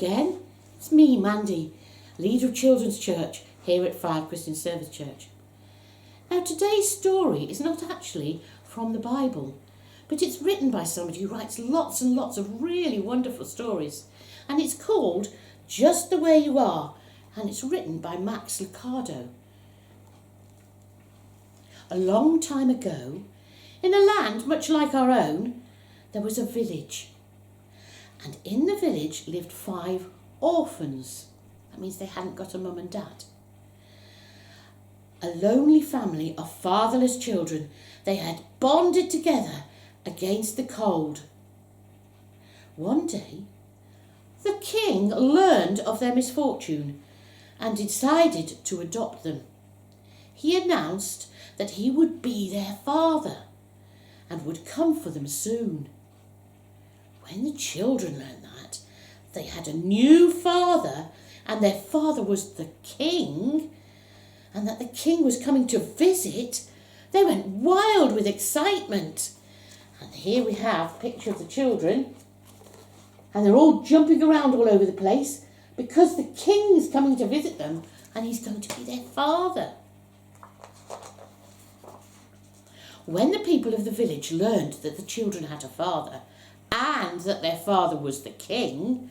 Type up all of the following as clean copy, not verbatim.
again. It's me, Mandy, leader of Children's Church here at Fylde Christian Service Church. Now today's story is not actually from the Bible, but it's written by somebody who writes lots and lots of really wonderful stories, and it's called Just the Way You Are, and it's written by Max Lucado. A long time ago, in a land much like our own, there was a village. And in the village lived 5 orphans. That means they hadn't got a mum and dad. A lonely family of fatherless children. They had bonded together against the cold. One day, the king learned of their misfortune and decided to adopt them. He announced that he would be their father and would come for them soon. When the children learned that they had a new father and their father was the king, and that the king was coming to visit, they went wild with excitement. And here we have a picture of the children, and they're all jumping around all over the place because the king's coming to visit them and he's going to be their father. When the people of the village learned that the children had a father, and that their father was the king,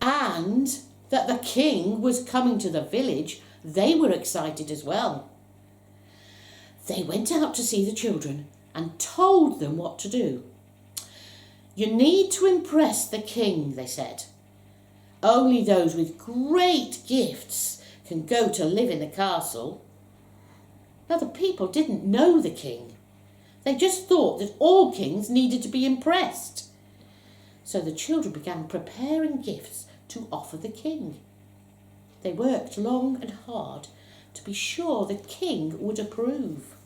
and that the king was coming to the village, they were excited as well. They went out to see the children and told them what to do. You need to impress the king, they said. Only those with great gifts can go to live in the castle. Now the people didn't know the king. They just thought that all kings needed to be impressed. So the children began preparing gifts to offer the king. They worked long and hard to be sure the king would approve.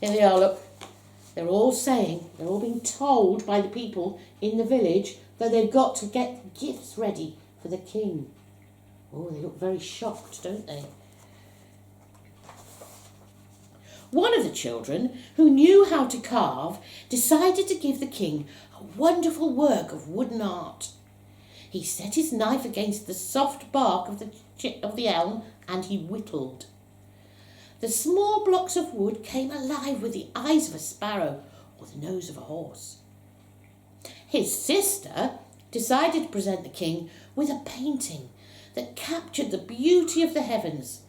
Here they are, look. They're all being told by the people in the village that they've got to get gifts ready for the king. Oh, they look very shocked, don't they? One of the children, who knew how to carve, decided to give the king a wonderful work of wooden art. He set his knife against the soft bark of the elm and he whittled. The small blocks of wood came alive with the eyes of a sparrow or the nose of a horse. His sister decided to present the king with a painting that captured the beauty of the heavens,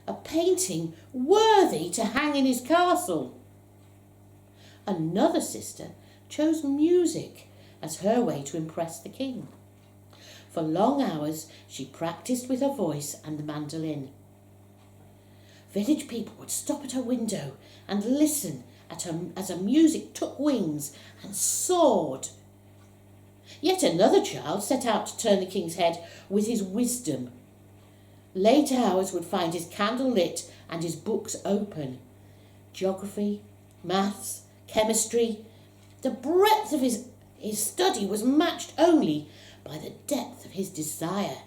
a painting worthy to hang in his castle. Another sister chose music as her way to impress the king. For long hours she practiced with her voice and the mandolin. Village people would stop at her window and listen as her music took wings and soared. Yet another child set out to turn the king's head with his wisdom. Late hours would find his candle lit and his books open. Geography, maths, chemistry. The breadth of his study was matched only by the depth of his desire.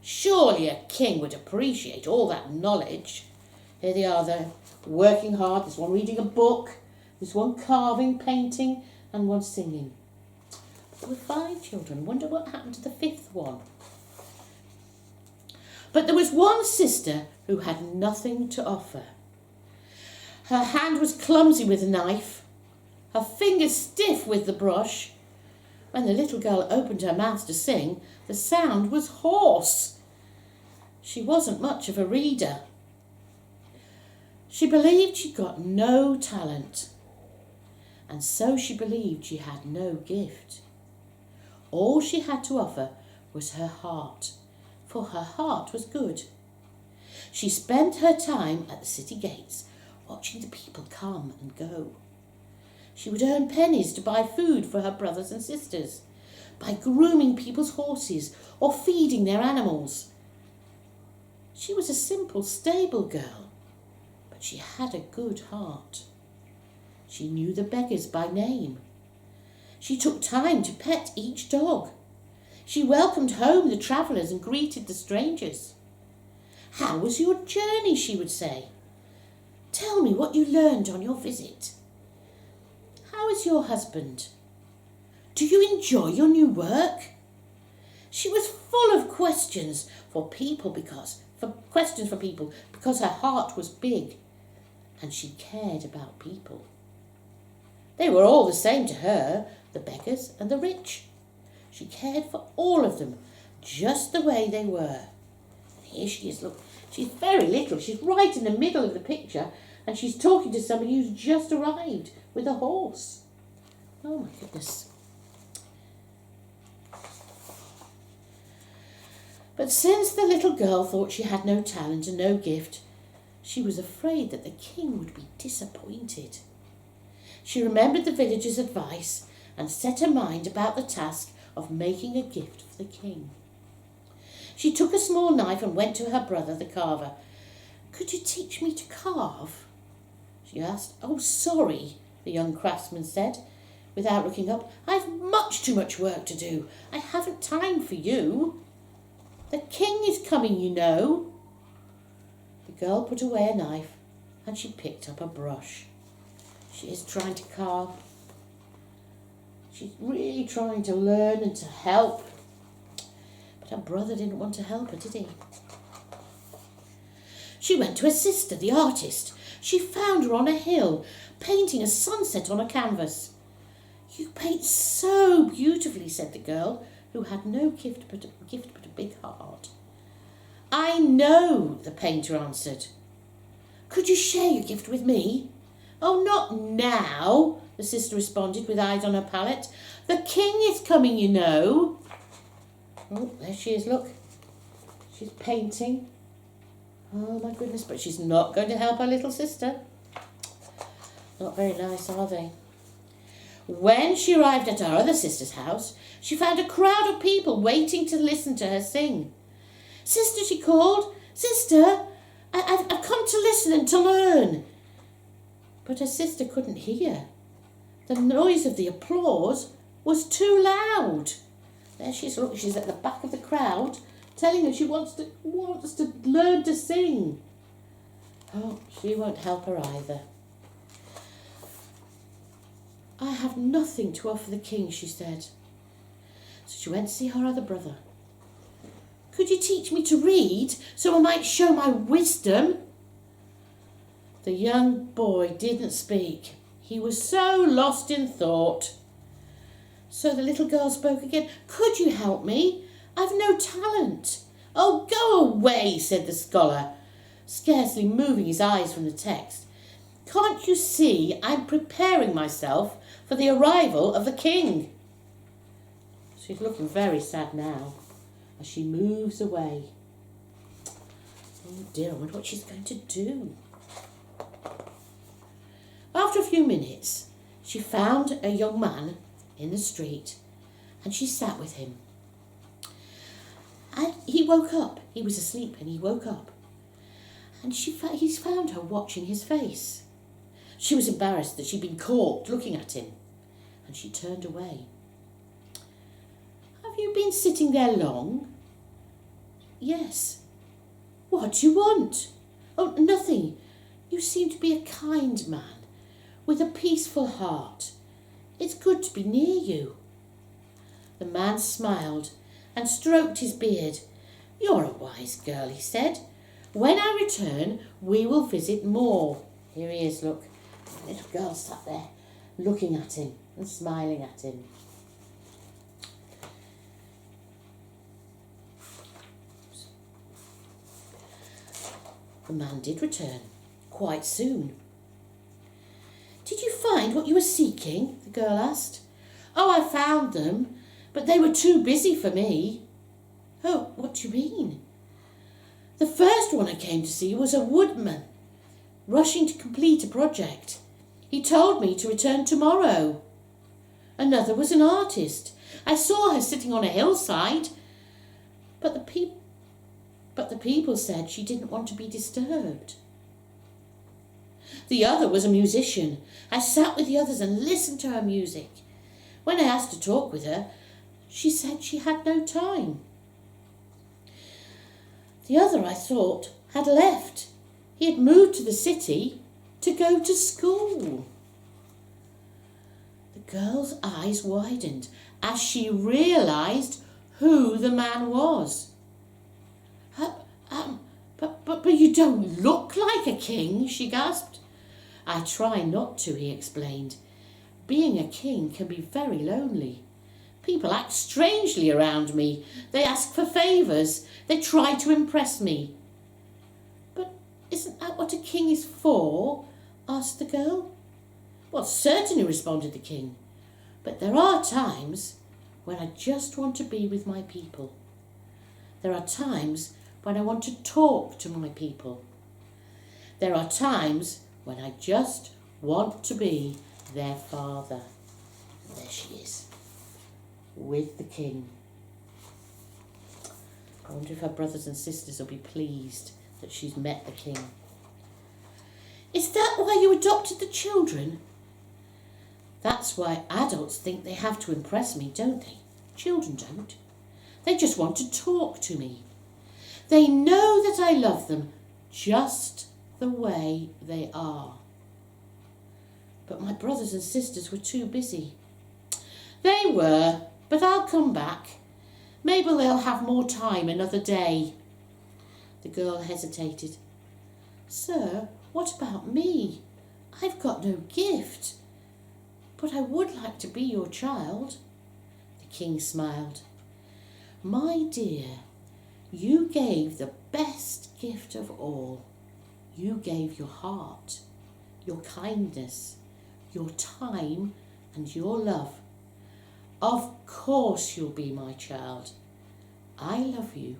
Surely a king would appreciate all that knowledge. Here they are, they're working hard. There's one reading a book, there's one carving, painting, and one singing. There were 5 children. Wonder what happened to the 5th one. But there was one sister who had nothing to offer. Her hand was clumsy with the knife, her fingers stiff with the brush. When the little girl opened her mouth to sing, the sound was hoarse. She wasn't much of a reader. She believed she'd got no talent, and so she believed she had no gift. All she had to offer was her heart, for her heart was good. She spent her time at the city gates, watching the people come and go. She would earn pennies to buy food for her brothers and sisters, by grooming people's horses or feeding their animals. She was a simple stable girl, but she had a good heart. She knew the beggars by name. She took time to pet each dog. She welcomed home the travellers and greeted the strangers. "How was your journey?" she would say. "Tell me what you learned on your visit. How is your husband? Do you enjoy your new work? She was full of questions for people because her heart was big and she cared about people. They were all the same to her, the beggars and the rich. She cared for all of them just the way they were. And here she is, look, she's very little. She's right in the middle of the picture and she's talking to somebody who's just arrived with a horse. Oh my goodness. But since the little girl thought she had no talent and no gift, she was afraid that the king would be disappointed. She remembered the villagers' advice and set her mind about the task of making a gift for the king. She took a small knife and went to her brother, the carver. "Could you teach me to carve?" she asked. "Oh, sorry," the young craftsman said, without looking up. "I've much too much work to do. I haven't time for you. The king is coming, you know." The girl put away a knife and she picked up a brush. She is trying to carve. She's really trying to learn and to help. But her brother didn't want to help her, did he? She went to her sister, the artist. She found her on a hill, painting a sunset on a canvas. "You paint so beautifully," said the girl, who had no gift but a big heart. "I know," the painter answered. "Could you share your gift with me?" "Oh, not now," the sister responded with eyes on her palette. "The king is coming, you know." Oh, there she is, look. She's painting. Oh my goodness, but she's not going to help her little sister. Not very nice, are they? When she arrived at her other sister's house, she found a crowd of people waiting to listen to her sing. "Sister," she called, "Sister, I've come to listen and to learn." But her sister couldn't hear. The noise of the applause was too loud. There she is, look, she's at the back of the crowd, telling her she wants to learn to sing. Oh, she won't help her either. "I have nothing to offer the king," she said. So she went to see her other brother. "Could you teach me to read so I might show my wisdom?" The young boy didn't speak. He was so lost in thought. So the little girl spoke again. "Could you help me? I've no talent." "Oh, go away," said the scholar, scarcely moving his eyes from the text. "Can't you see I'm preparing myself for the arrival of the king?" She's looking very sad now as she moves away. Oh dear, I wonder what she's going to do. After a few minutes, she found a young man in the street and she sat with him. And he woke up. He was asleep and he woke up. And he found her watching his face. She was embarrassed that she'd been caught looking at him and she turned away. "Have you been sitting there long?" "Yes." "What do you want?" "Oh, nothing. You seem to be a kind man with a peaceful heart. It's good to be near you." The man smiled and stroked his beard. "You're a wise girl," he said. "When I return, we will visit more." Here he is, look. The little girl sat there looking at him and smiling at him. The man did return, quite soon. "Did you find what you were seeking?" the girl asked. "Oh, I found them, but they were too busy for me." "Oh, what do you mean?" "The first one I came to see was a woodman, rushing to complete a project. He told me to return tomorrow. Another was an artist. I saw her sitting on a hillside, but the people said she didn't want to be disturbed. The other was a musician. I sat with the others and listened to her music. When I asked to talk with her, she said she had no time. The other, I thought, had left. He had moved to the city to go to school." The girl's eyes widened as she realised who the man was. But you don't look like a king, she gasped. I try not to, he explained. Being a king can be very lonely. People act strangely around me. They ask for favours. They try to impress me. But isn't that what a king is for? Asked the girl. Well, certainly, responded the king. But there are times when I just want to be with my people. There are times when I want to talk to my people. There are times when I just want to be their father. There she is, with the king. I wonder if her brothers and sisters will be pleased that she's met the king. Is that why you adopted the children? That's why adults think they have to impress me, don't they? Children don't. They just want to talk to me. They know that I love them just the way they are. But my brothers and sisters were too busy. They were, but I'll come back. Maybe they'll have more time another day. The girl hesitated. Sir, what about me? I've got no gift. But I would like to be your child. The king smiled. My dear, you gave the best gift of all. You gave your heart, your kindness, your time and your love. Of course you'll be my child. I love you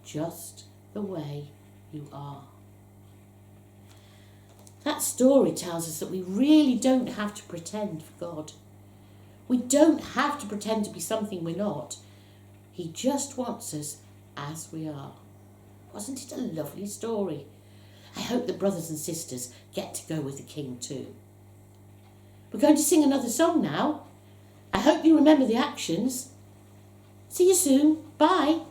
just the way you are. That story tells us that we really don't have to pretend for God. We don't have to pretend to be something we're not. He just wants us as we are. Wasn't it a lovely story? I hope the brothers and sisters get to go with the king too. We're going to sing another song now. I hope you remember the actions. See you soon. Bye.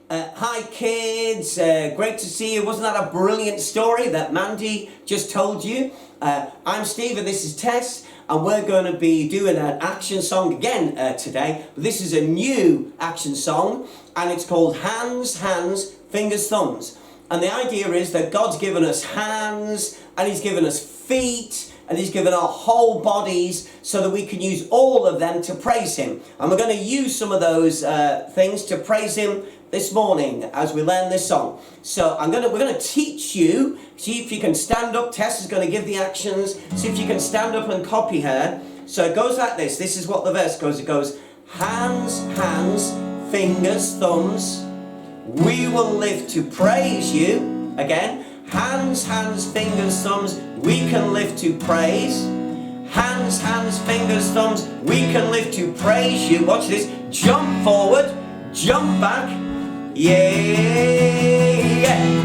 Hi kids, great to see you. Wasn't that a brilliant story that Mandy just told you? I'm Steve and this is Tess, and we're going to be doing an action song again today. But this is a new action song and it's called Hands, Hands, Fingers, Thumbs. And the idea is that God's given us hands and He's given us feet and He's given our whole bodies so that we can use all of them to praise Him. And we're going to use some of those things to praise Him this morning as we learn this song. So we're going to teach you. See if you can stand up. Tess is going to give the actions. See if you can stand up and copy her. So it goes like this. This is what the verse goes. It goes, hands, hands, fingers, thumbs. We will live to praise you. Again, hands, hands, fingers, thumbs. We can live to praise. Hands, hands, fingers, thumbs. We can live to praise you. Watch this. Jump forward, jump back. Yeah,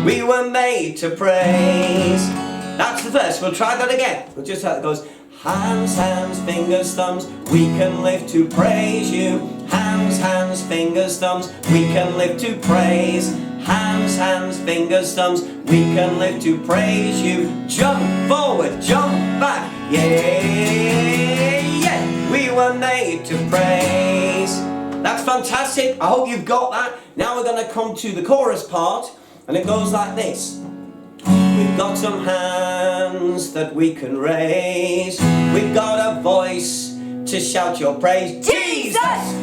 we were made to praise. That's the verse. We'll try that again. We'll just how it goes. Hands, hands, fingers, thumbs. We can live to praise you. Hands, hands, fingers, thumbs. We can live to praise. Hands, hands, fingers, thumbs. We can live to praise you. Jump forward, jump back. Yeah, yeah. We were made to praise. That's fantastic. I hope you've got that. Now we're going to come to the chorus part, and it goes like this. We've got some hands that we can raise. We've got a voice to shout your praise. Jesus!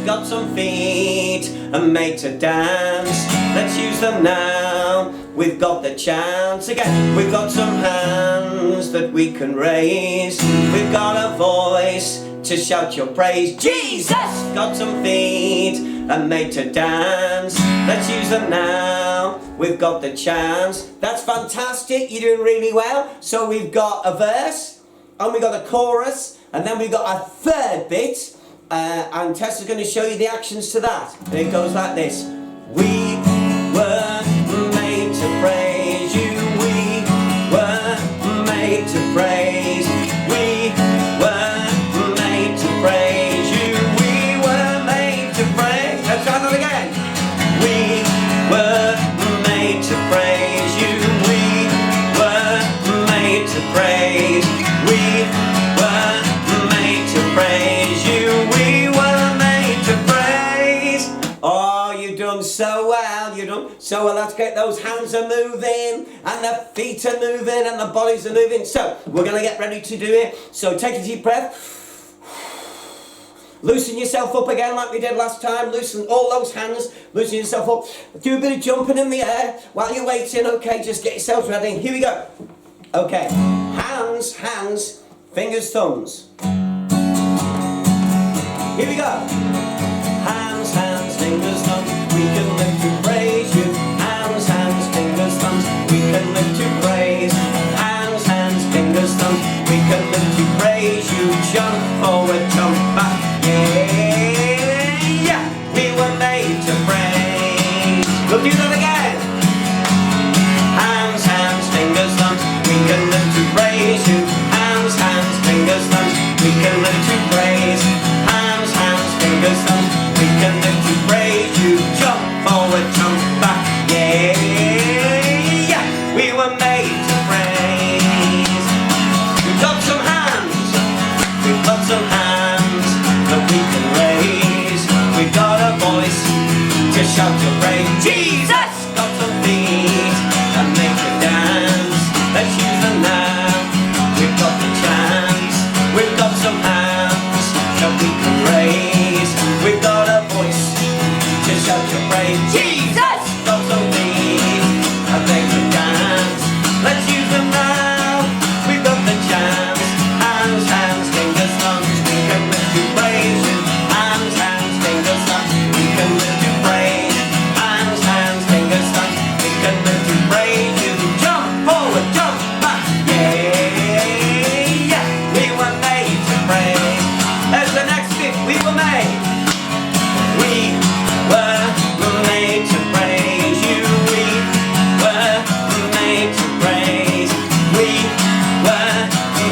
Got some feet and made to dance. Let's use them now. We've got the chance. Again, we've got some hands that we can raise. We've got a voice to shout your praise. Jesus! Got some feet and made to dance. Let's use them now. We've got the chance. That's fantastic. You're doing really well. So we've got a verse and we've got a chorus and then we've got a third bit and Tess is going to show you the actions to that. And it goes like this. We were made to praise you. We were made to praise. We were praise you. We were made to praise. Let's try that again. We were made to praise you. We were made to praise. We were made to praise you. We were So let's get those hands are moving, and the feet are moving, and the bodies are moving. So we're going to get ready to do it. So take a deep breath. Loosen yourself up again like we did last time. Loosen all those hands. Loosen yourself up. Do a bit of jumping in the air while you're waiting. Okay, just get yourselves ready. Here we go. Okay. Hands, hands, fingers, thumbs. Here we go. Hands, hands, fingers, thumbs. We can live to praise you. Hands, hands, fingers, thumbs. We can live to praise. Hands, hands, fingers, thumbs. We can live to praise you. Jump forward, jump back. Yeah, we were made to praise. We'll do that again. Hands, hands, fingers, thumbs. We can live to praise you. Hands, hands, fingers, thumbs. We can live to praise. Hands, hands, fingers, thumbs. We can live to praise you. Jump forward, jump back. Yeah, we were made to praise. We've got some hands. We've got some hands that we can raise. We've got a voice to shout your praise. Jesus! Got some feet that make you dance. Let's use them now. We've got the chance. We've got some hands that we can raise. We've got a voice to shout your praise. Jesus! Got some feet that make you dance. Let's use them now. We've got the chance. Hands, hands, fingers, thumbs. We can live to praise you. Hands, hands, fingers, thumbs. We can live to praise. Hands, hands, fingers, thumbs. We can live to praise you. Jump forward, jump back. Yeah, we were made to praise. There's the next bit. We were made. We were made to praise you. We were made to praise. We were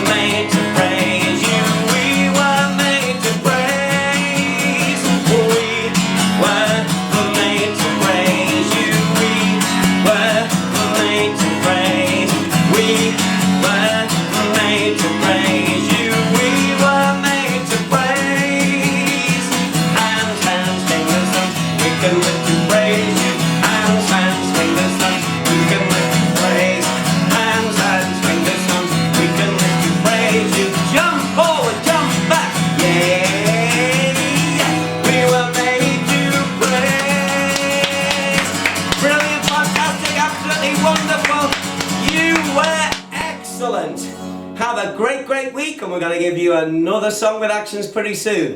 made to praise you. We were made to praise. We were made to praise you. We were made to praise. We were made to praise you. We were made to praise. Hands, hands, fingers, thumbs. We can live to praise you. Hands, hands, fingers, thumbs. We can live to praise. Hands, hands, fingers, thumbs. We can live to praise you. Jump forward, jump back. Yeah, we were made to praise. Brilliant, fantastic, absolutely wonderful. You were excellent. Have a great, great week, and we're going to give you another song with actions pretty soon.